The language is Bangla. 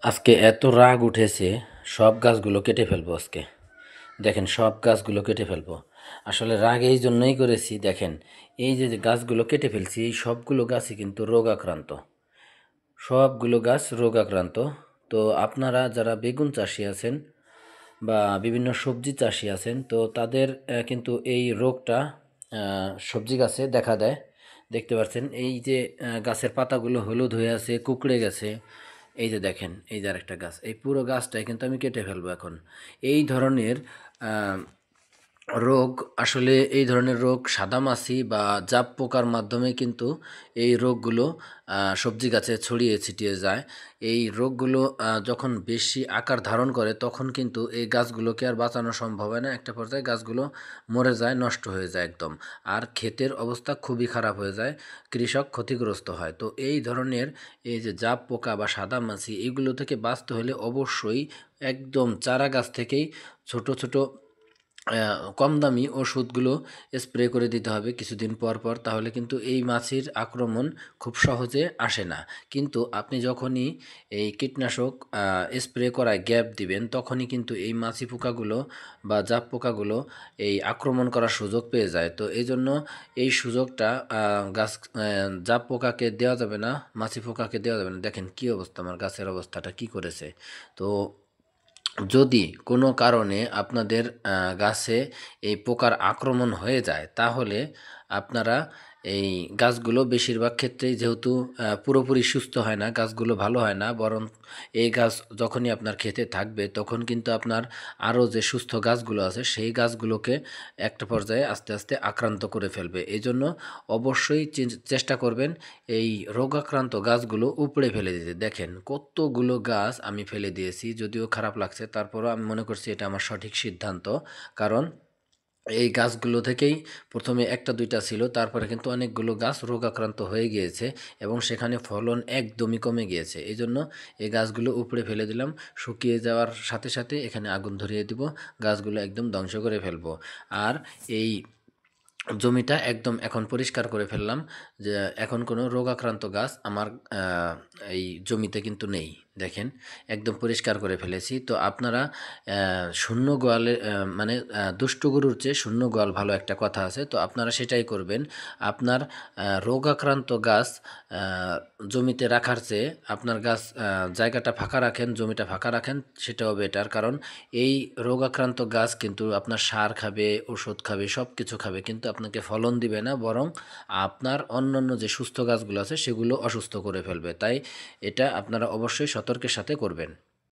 আজকে এত রাগ উঠেছে, সব গাছগুলো কেটে ফেলবো আজকে। দেখেন, সব গাছগুলো কেটে ফেলবো। আসলে রাগ এই জন্যই করেছি, দেখেন এই যে যে গাছগুলো কেটে ফেলছি, এই সবগুলো গাছই কিন্তু রোগাক্রান্ত। সবগুলো গাছ রোগাক্রান্ত। তো আপনারা যারা বেগুন চাষি আছেন বা বিভিন্ন সবজি চাষি আছেন, তো তাদের কিন্তু এই রোগটা সবজি গাছে দেখা দেয়। দেখতে পাচ্ছেন এই যে গাছের পাতাগুলো হলুদ হয়ে আছে, কুঁকড়ে গেছে। এই যে দেখেন, এই যে আরেকটা গাছ, এই পুরো গাছটাই কিন্তু আমি কেটে ফেলবো এখন। এই ধরনের আহ, রোগ, আসলে এই ধরনের রোগ সাদামাছি বা জাপ পোকার মাধ্যমে কিন্তু এই রোগগুলো সবজি গাছে ছড়িয়ে ছিটিয়ে যায়। এই রোগগুলো যখন বেশি আকার ধারণ করে তখন কিন্তু এই গাছগুলোকে আর বাঁচানো সম্ভব হয় না। একটা পর্যায়ে গাছগুলো মরে যায়, নষ্ট হয়ে যায় একদম। আর ক্ষেতের অবস্থা খুবই খারাপ হয়ে যায়, কৃষক ক্ষতিগ্রস্ত হয়। তো এই ধরনের এই যে জাপ পোকা বা সাদামাছি, এইগুলো থেকে বাঁচতে হলে অবশ্যই একদম চারা গাছ থেকেই ছোট ছোট কম দামি ওষুধগুলো স্প্রে করে দিতে হবে কিছুদিন পর পর। তাহলে কিন্তু এই মাছির আক্রমণ খুব সহজে আসে না। কিন্তু আপনি যখনই এই কীটনাশক স্প্রে করায় গ্যাপ দিবেন, তখনই কিন্তু এই মাছি পোকাগুলো বা জাপ পোকাগুলো এই আক্রমণ করার সুযোগ পেয়ে যায়। তো এই জন্য এই সুযোগটা গাছ জাপ পোকাকে দেওয়া যাবে না, মাছি পোকাকে দেওয়া যাবে না। দেখেন কি অবস্থা, আমার গাছের অবস্থাটা কি করেছে। তো যদি কোনো কারণে আপনাদের গাছে এই পোকার আক্রমণ হয়ে যায়, তাহলে আপনারা এই গাছগুলো বেশিরভাগ ক্ষেত্রেই যেহেতু পুরোপুরি সুস্থ হয় না, গাছগুলো ভালো হয় না, বরং এই গাছ যখনই আপনার ক্ষেতে থাকবে তখন কিন্তু আপনার আরও যে সুস্থ গাছগুলো আছে সেই গাছগুলোকে একটা পর্যায়ে আস্তে আস্তে আক্রান্ত করে ফেলবে। এই জন্য অবশ্যই চেষ্টা করবেন এই রোগাক্রান্ত গাছগুলো উপড়ে ফেলে দিতে। দেখেন কতগুলো গাছ আমি ফেলে দিয়েছি, যদিও খারাপ লাগছে, তারপরও আমি মনে করছি এটা আমার সঠিক সিদ্ধান্ত। কারণ এই গাছগুলো থেকেই প্রথমে একটা দুইটা ছিল, তারপরে কিন্তু অনেকগুলো গাছ রোগাক্রান্ত হয়ে গিয়েছে এবং সেখানে ফলন একদমই কমে গিয়েছে। এই জন্য এই গাছগুলো উপড়ে ফেলে দিলাম। শুকিয়ে যাওয়ার সাথে সাথে এখানে আগুন ধরিয়ে দিব, গাছগুলো একদম ধ্বংস করে ফেলবো। আর এই জমিটা একদম এখন পরিষ্কার করে ফেললাম, যে এখন কোনো রোগাক্রান্ত গাছ আমার এই জমিতে কিন্তু নেই। দেখেন একদম পরিষ্কার করে ফেলেছি। তো আপনারা শূন্য গোয়ালে মানে দুষ্ট গরুর চেয়ে শূন্য গোয়াল ভালো একটা কথা আছে, তো আপনারা সেটাই করবেন। আপনার রোগাক্রান্ত গাছ আহ, জমিতে রাখার চেয়ে আপনার গাছ জায়গাটা ফাঁকা রাখেন, জমিটা ফাঁকা রাখেন, সেটাও বেটার। কারণ এই রোগাক্রান্ত গাছ কিন্তু আপনার সার খাবে, ওষুধ খাবে, সব কিছু খাবে, কিন্তু আপনাকে ফলন দিবে না, বরং আপনার অন্যান্য যে সুস্থ গাছগুলো আছে সেগুলো অসুস্থ করে ফেলবে। তাই এটা আপনারা অবশ্যই সতর্কের সাথে করবেন।